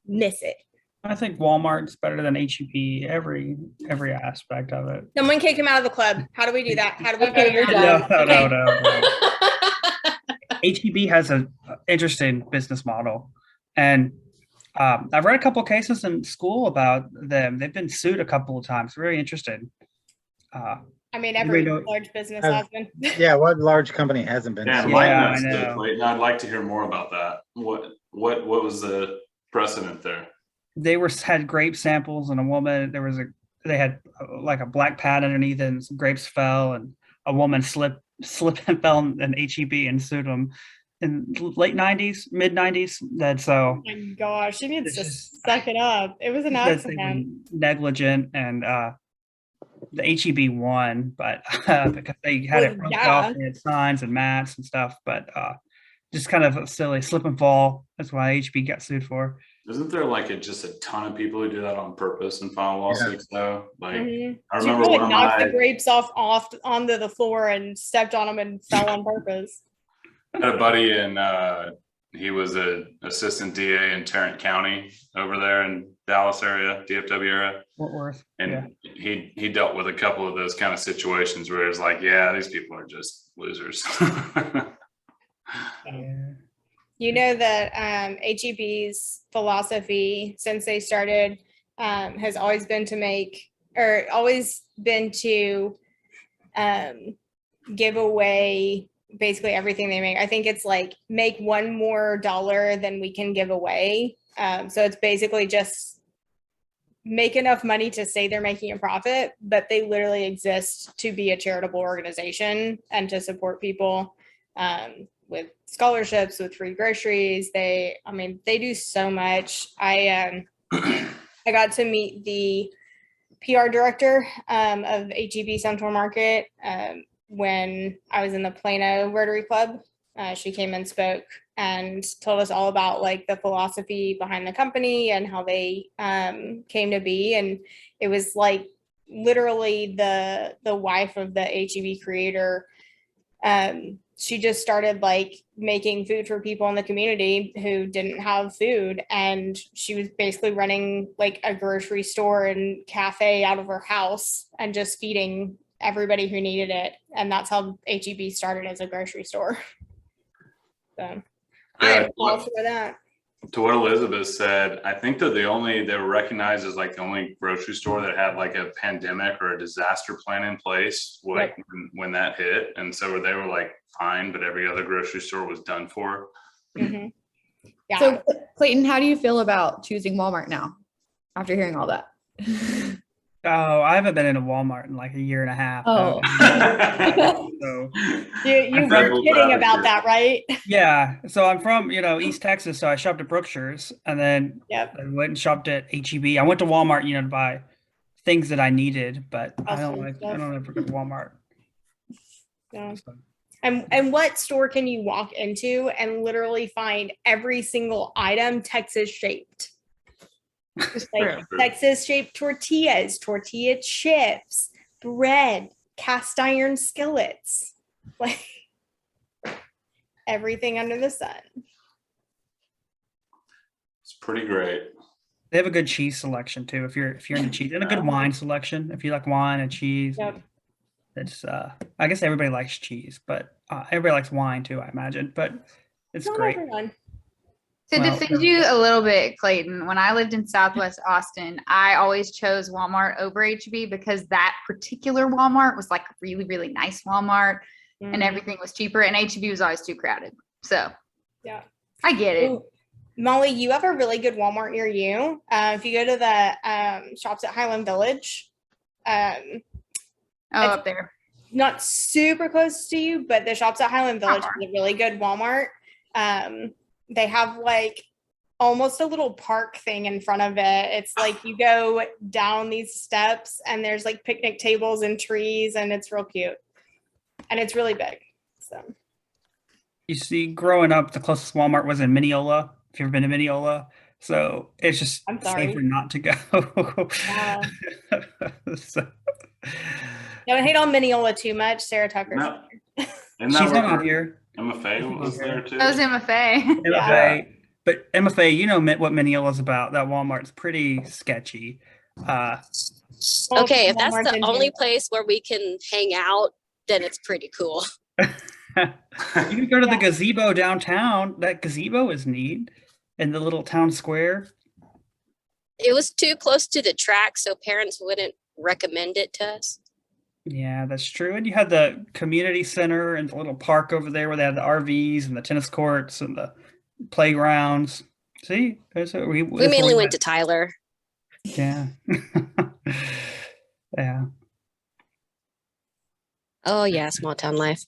Miss it. I think Walmart's better than HEB every aspect of it. Someone kick him out of the club. How do we do that? How do we Okay, get you're him out? done. No. HEB has an interesting business model, and I've read a couple of cases in school about them. They've been sued a couple of times. Very interesting. I mean, Anybody every know- large business Uh, has been. Yeah, what large company hasn't been? Yeah, so- enlighten Yeah, us, I know. Clayton. I'd like to hear more about that. What was the precedent there? They had grape samples and a woman, they had like a black pad underneath it and some grapes fell and a woman slipped and fell in HEB and sued them in late 90s, mid 90s. That's so Oh my gosh, she needs It's to just- suck it up. It was an because they were accident. negligent and the HEB won, but because they had Well, it roped yeah. off, they had signs and mats and stuff, but just kind of a silly slip and fall. That's why HEB got sued for. Isn't there like just a ton of people who do that on purpose and file lawsuits though? Like Mhm. I She remember probably one of knocked the my grapes off onto the floor and stepped on them and fell on purpose. I had a buddy and he was a assistant DA in Tarrant County over there in Dallas area, DFW area. Fort Worth. And he dealt with a couple of those kind of situations where it's like, yeah, these people are just losers. Yeah. You know that HEB's philosophy since they started has always been to give away basically everything they make. I think it's like make one more dollar than we can give away. So it's basically just make enough money to say they're making a profit, but they literally exist to be a charitable organization and to support people with scholarships, with free groceries. They do so much. I got to meet the PR director of HEB Central Market when I was in the Plano Rotary Club. She came and spoke and told us all about like the philosophy behind the company and how they came to be. And it was like literally the wife of the HEB creator. She just started like making food for people in the community who didn't have food. And she was basically running like a grocery store and cafe out of her house and just feeding everybody who needed it. And that's how HEB started, as a grocery store. So I Yeah, am all for that. to what Elizabeth said, I think that they were recognized as like the only grocery store that had like a pandemic or a disaster plan in place like when that hit. And so they were like fine, but every other grocery store was done for. Mhm. Yeah. So Clayton, how do you feel about choosing Walmart now after hearing all that? Oh, I haven't been in a Walmart in like a year and a half. Oh. So you I'm were from- kidding about that, right? yeah, so I'm from East Texas, so I shopped at Brookshire's and then Yep. I went and shopped at HEB. I went to Walmart, to buy things that I needed, but I Household don't stuff. ever go to Walmart. Yeah. So, And what store can you walk into and literally find every single item Texas shaped? Just like Texas shaped tortillas, tortilla chips, bread, cast iron skillets, like everything under the sun. It's pretty great. they have a good cheese selection too. If you're into cheese, and a good wine selection. If you like wine and cheese, Yep. it's I guess everybody likes cheese, but everybody likes wine too, I imagine. But it's Not great. everyone. To Well, defend you a little bit, Clayton, when I lived in Southwest Austin, I always chose Walmart over HEB because that particular Walmart was like a really, really nice Walmart and Mhm. everything was cheaper, and HEB was always too crowded. So Yeah. I get it. Ooh, Molly, you have a really good Walmart near you. If you go to the shops at Highland Village, Oh, up there. not super close to you, but the shops at Highland Village far. is a really good Walmart. They have like almost a little park thing in front of it. It's like you go down these steps and there's like picnic tables and trees, and it's real cute. And it's really big. So You see, growing up, the closest Walmart was in Mineola. If you've ever been to Mineola, so it's just I'm sorry. safer not to go. Wow. So, don't hate on Mineola too much. Sarah Tucker's No. here. Isn't that she's not where on here. MFA was there too? That was MFA. MFA, but MFA, you know what Mineola's about. That Walmart's pretty sketchy. Well, Okay, if that's Walmart's the in only here. place where we can hang out, then it's pretty cool. You can go to the Yeah. gazebo downtown. That gazebo is neat, in the little town square. It was too close to the track, so parents wouldn't recommend it to us. Yeah, that's true. And you had the community center and the little park over there where they had the RVs and the tennis courts and the playgrounds. See, that's where We that's where mainly went went. to Tyler. Yeah. Yeah. Oh yeah, small town life.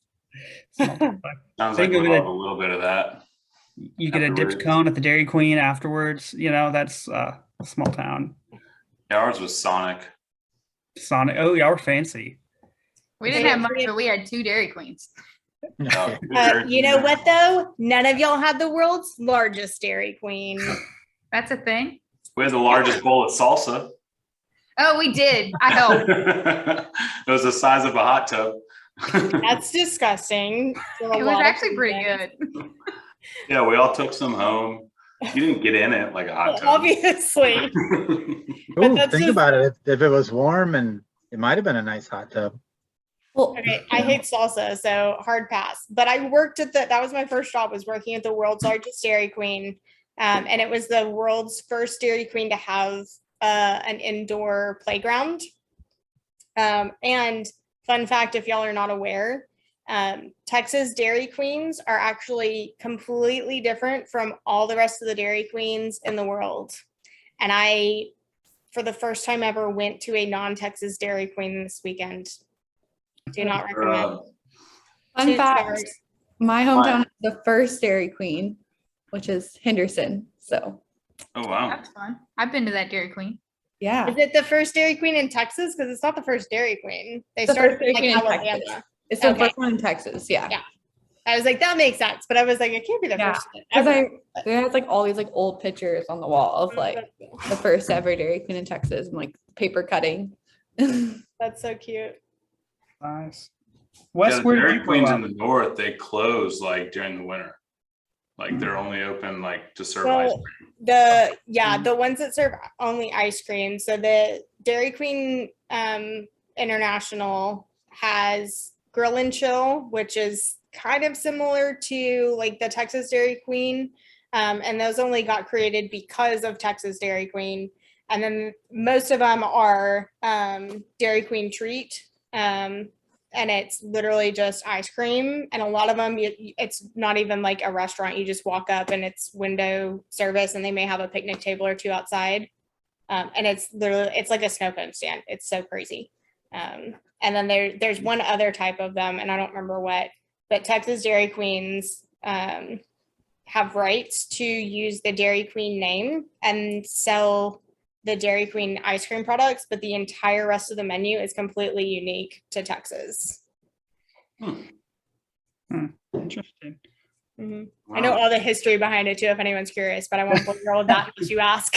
Small town life. Sounds So like you we go get love a little bit of that. you get a dipped Afterwards. cone at the Dairy Queen afterwards. You know, that's a small town. Yeah, ours was Sonic. Sonic. Oh, yeah, we're fancy. We didn't have much, but we had 2 Dairy Queens. Oh, You know what though? None of y'all had the world's largest Dairy Queen. That's a thing. We had the largest bowl of salsa. Oh, we did. I helped. It was the size of a hot tub. That's disgusting. for a It was lot of actually pretty reasons. good. Yeah, we all took some home. You didn't get in it like a hot tub. Obviously. Ooh, that's think just- about it. If it was warm and it might have been a nice hot tub. Well, Okay, I hate salsa, so hard pass. But I worked at that was my first job, was working at the world's largest Dairy Queen. And it was the world's first Dairy Queen to have an indoor playground. And fun fact, if y'all are not aware, Texas Dairy Queens are actually completely different from all the rest of the Dairy Queens in the world. And I, for the first time ever, went to a non-Texas Dairy Queen this weekend. Do not recommend. fun 2 fact, stars. my hometown is the first Dairy Queen, which is Henderson. So Oh, wow. That's fun. I've been to that Dairy Queen. yeah, Is it the first Dairy Queen in Texas? Because it's not the first Dairy Queen. They The started first Dairy in like Queen in Alabama. Texas. it's the Okay. first one in Texas. Yeah. Yeah. I was like, that makes sense. But I was like, it can't be the Yeah, first. Because ever. there has like all these like old pictures on the wall of like the first ever Dairy Queen in Texas and like paper cutting. That's so cute. Nice. Yeah, Wes, the where did Dairy you grow Queens up? in the north, they close like during the winter. Like they're only open like to serve ice Well, cream. the ones that serve only ice cream. So the Dairy Queen International has Grill and Chill, which is kind of similar to like the Texas Dairy Queen. And those only got created because of Texas Dairy Queen. And then most of them are Dairy Queen Treat. And it's literally just ice cream. And a lot of them, it's not even like a restaurant. You just walk up and it's window service, and they may have a picnic table or 2 outside. And it's literally, it's like a snow cone stand. It's so crazy. And then there's one other type of them, and I don't remember what, but Texas Dairy Queens have rights to use the Dairy Queen name and sell the Dairy Queen ice cream products, but the entire rest of the menu is completely unique to Texas. Interesting. Mhm. I know all the history behind it too, if anyone's curious, but I won't bore all of that unless you ask.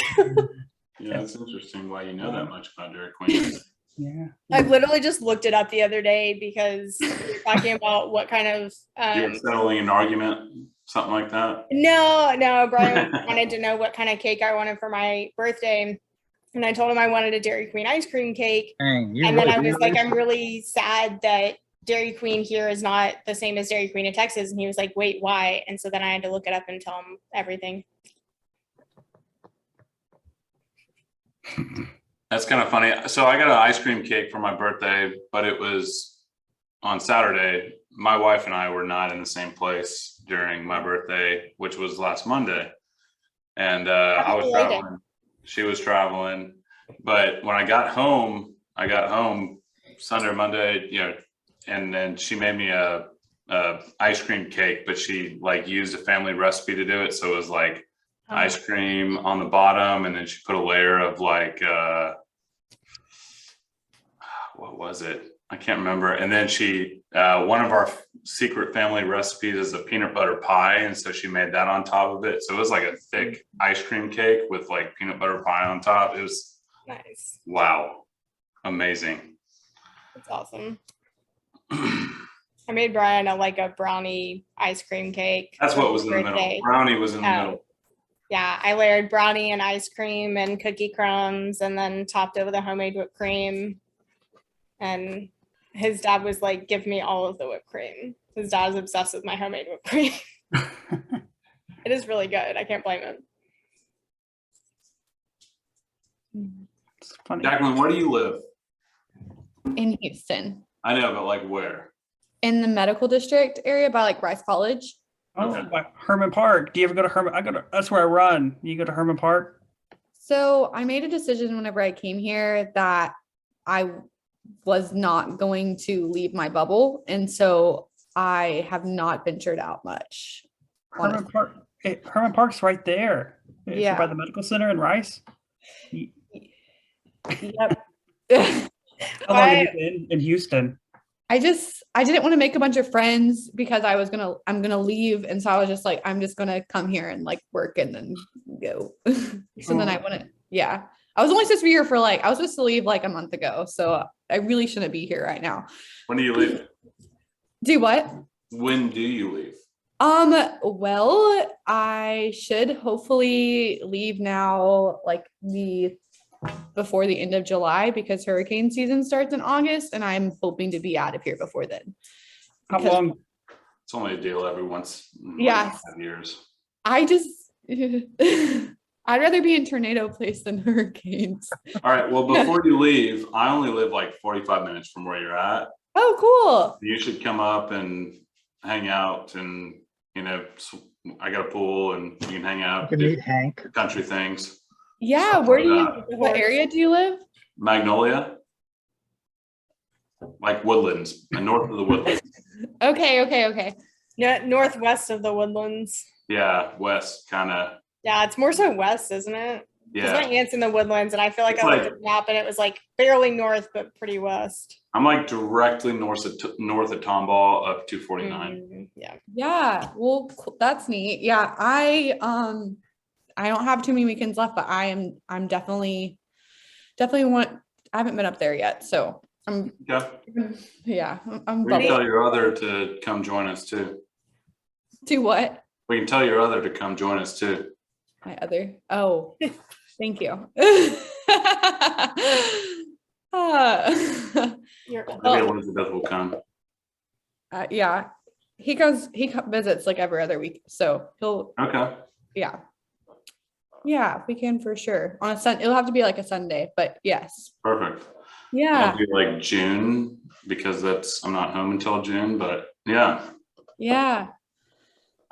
Yeah, it's interesting why you know that much about Dairy Queen. Yeah. I literally just looked it up the other day because we were talking about what kind of You were settling an argument, something like that. no, Brian wanted to know what kind of cake I wanted for my birthday. And I told him I wanted a Dairy Queen ice cream cake. Dang, you And then really I was do like, this? I'm really sad that Dairy Queen here is not the same as Dairy Queen in Texas. And he was like, wait, why? And so then I had to look it up and tell him everything. That's kind of funny. So I got an ice cream cake for my birthday, but it was on Saturday. My wife and I were not in the same place during my birthday, which was last Monday. And I was related. traveling. She was traveling. But when I got home Sunday or Monday, and then she made me a ice cream cake, but she like used a family recipe to do it. So it was like ice cream on the bottom, and then she put a layer of like what was it? I can't remember. And then she one of our secret family recipes is a peanut butter pie, and so she made that on top of it. So it was like a thick ice cream cake with like peanut butter pie on top. It was Nice. wow, amazing. That's awesome. I made Brian a brownie ice cream cake. That's for what was his in the middle. birthday. Brownie was in the Oh. middle. Yeah, I layered brownie and ice cream and cookie crumbs and then topped it with a homemade whipped cream. And his dad was like, give me all of the whipped cream. His dad is obsessed with my homemade whipped cream. It is really good. I can't blame him. It's funny. Jacqueline, where do you live? In Houston. I know, but like where? in the medical district area by like Rice College. Oh, Okay. like Herman Park. Do you ever go to Herman? That's where I run. You go to Herman Park? So I made a decision whenever I came here that I was not going to leave my bubble. And so I have not ventured out much. Herman honestly. Park. Herman Park's right there. If you're Yeah. by the medical center in Rice. Yep. How long have you been in Houston? I didn't want to make a bunch of friends because I'm gonna leave. And so I was just like, I'm just gonna come here and like work and then go. So then I wouldn't, yeah. I was only supposed to be here for I was supposed to leave like a month ago. So I really shouldn't be here right now. When do you leave? Do what? When do you leave? Well, I should hopefully leave now, like before the end of July because hurricane season starts in August, and I'm hoping to be out of here before then. How Because long? It's only a deal every once. Yeah. 5 years. I just, I'd rather be in tornado place than hurricanes. All right. Well, before you leave, I only live like 45 minutes from where you're at. Oh, cool. You should come up and hang out, and I got a pool, and you can hang You out, can do meet Hank. country things. Yeah, Stuff where like do you, that. what area do you live? Magnolia, like Woodlands, and north of the Woodlands. Okay. Northwest of the Woodlands. Yeah, west, kind of. Yeah, it's more so west, isn't it? Because my Yeah, aunt's in the Woodlands, and I feel like It's I looked like- at the map, and it was like barely north, but pretty west. I'm like directly north of Tomball up 249. Yeah. Yeah, well, that's neat. Yeah, I don't have too many weekends left, but I'm definitely I haven't been up there yet, so I'm Okay. I'm We can tell bubbled. your other to come join us too. Do what? We can tell your other to come join us too. My other. Oh, thank you. You're, Maybe Elizabeth will come. Yeah, he visits like every other week, so he'll Okay. yeah, we can for sure on a it'll have to be like a Sunday, but yes. Perfect. Yeah, I'll do like June because I'm not home until June, but yeah. yeah.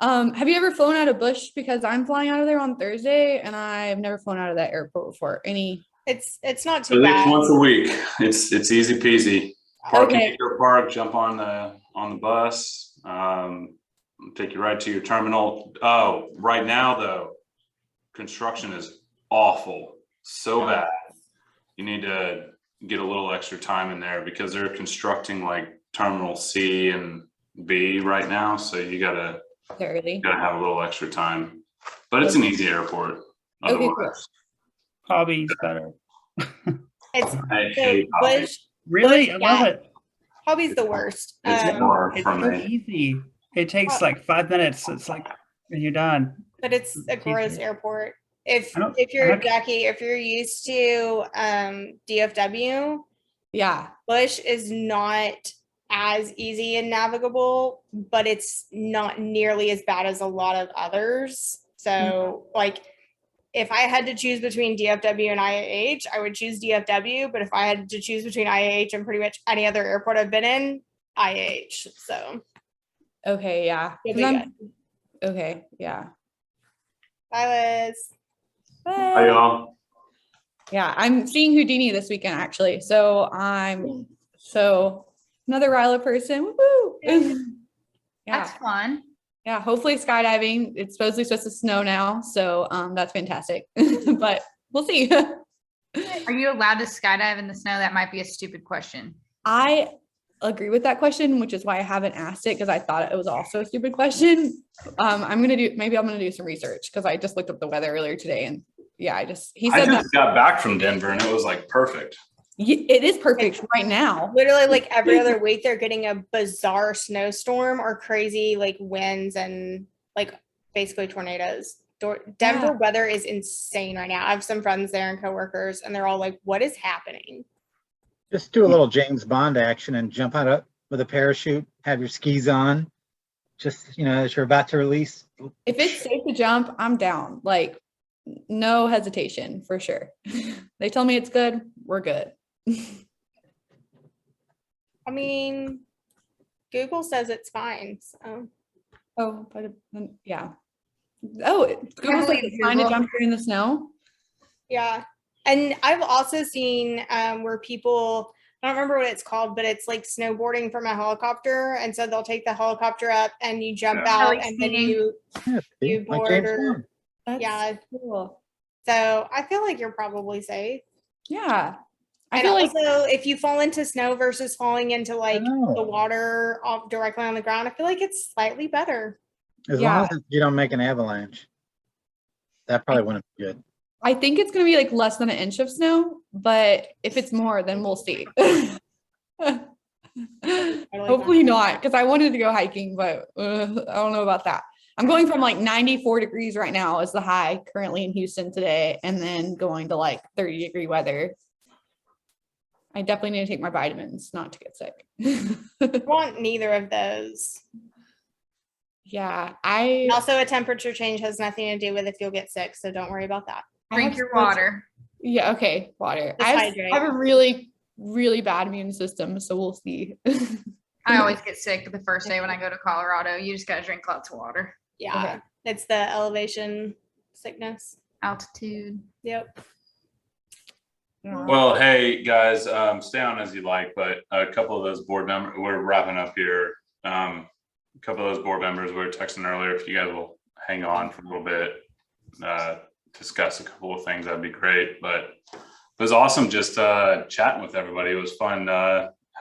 Have you ever flown out of Bush? Because I'm flying out of there on Thursday, and I've never flown out of that airport before. it's not At too least bad. once a week. It's easy peasy. Park Okay. at your park, jump on the bus, take you right to your terminal. Oh, right now though, construction is awful, so bad. You need to get a little extra time in there because they're constructing like terminal C and B right now. So you gotta Early. have a little extra time, but it's an easy airport. Okay, cool. Otherwise, Hobby's better. It's I the hate Hobby. Bush. Really? I love Yeah. it. Hobby's the worst. It's far It's from so me. easy. It takes like 5 minutes. It's like, and you're done. But it's a gross easy. airport. If I don't- you're I don't- Jackie, if you're used to DFW, Yeah. Bush is not as easy and navigable, but it's not nearly as bad as a lot of others. So like if I had to choose between DFW and IAH, I would choose DFW. But if I had to choose between IAH and pretty much any other airport I've been in, IAH. So Okay. Yeah. you'll 'Cause be I'm- good. okay. Yeah. Bye, Liz. Hi y'all. Yeah, I'm seeing Houdini this weekend actually. So another Ryla person. Woo! That's Yeah. fun. Yeah. Hopefully skydiving. It's supposed to snow now. So that's fantastic. But we'll see. Are you allowed to skydive in the snow? That might be a stupid question. I agree with that question, which is why I haven't asked it because I thought it was also a stupid question. I'm gonna do some research because I just looked up the weather earlier today and he I said that just got back from Denver and it was like perfect. it is perfect right now. Literally, like every other week, they're getting a bizarre snowstorm or crazy like winds and like basically tornadoes. Denver Yeah. weather is insane right now. I have some friends there and coworkers, and they're all like, "What is happening?" Just do a little James Bond action and jump out up with a parachute, have your skis on. Just, as you're about to release. If it's safe to jump, I'm down. Like no hesitation for sure. They tell me it's good, we're good. I mean, Google says it's fine, so. Oh, but then, yeah. Oh, Google's like believe it's fine to Google. jump during the snow. Yeah, and I've also seen where people, I don't remember what it's called, but it's like snowboarding from a helicopter, and so they'll take the helicopter up and you jump Yeah. out, Like and then skiing. you Yeah, see, you like board James or Bond. That's Yeah. cool. so. I feel like you're probably safe. Yeah. I And feel like also, if you fall into snow versus falling into like know. the water off directly on the ground, I feel like it's slightly better. As Yeah. long as you don't make an avalanche. That probably wouldn't be good. I think it's gonna be like less than an inch of snow, but if it's more, then we'll see. Hopefully not, because I wanted to go hiking, but I don't know about that. I'm going from like 94 degrees right now as the high currently in Houston today, and then going to like 30-degree weather. I definitely need to take my vitamins not to get sick. I want neither of those. Yeah, And also, a temperature change has nothing to do with if you'll get sick, so don't worry about that. I Drink have your such- water. Yeah, okay, water. Just I hydrate. have a really, really bad immune system, so we'll see. I always get sick the first day when I go to Colorado. You just gotta drink lots of water. Yeah, Okay. it's the elevation sickness. Altitude. Yep. Well, hey, guys, stay on as you like, but a couple of those board members, we're wrapping up here. A couple of those board members we were texting earlier, if you guys will hang on for a little bit, discuss a couple of things, that'd be great. But it was awesome just chatting with everybody. It was fun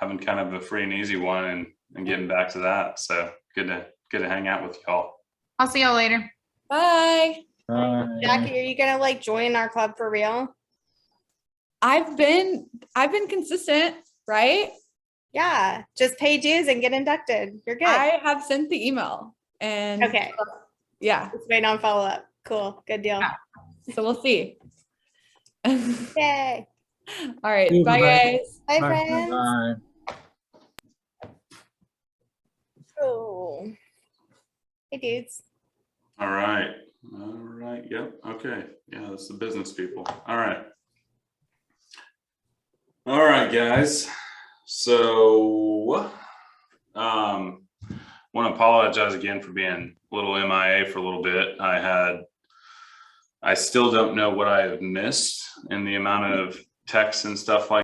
having kind of a free and easy one and getting back to that. So good to hang out with y'all. I'll see y'all later. Bye. Jackie, are you gonna like join our club for real? I've been consistent, right? Yeah, just pay dues and get inducted. You're good. I have sent the email and Okay, yeah, just waiting on follow up. Cool, good deal. so we'll see. All Yay. right, See you, bye bye. guys. Bye, Bye. friends. Bye. Oh. Hey, dudes. All right. Yep. Okay. Yeah, that's the business people. All right. All right, guys. So, want to apologize again for being a little MIA for a little bit. I still don't know what I have missed in the amount of texts and stuff like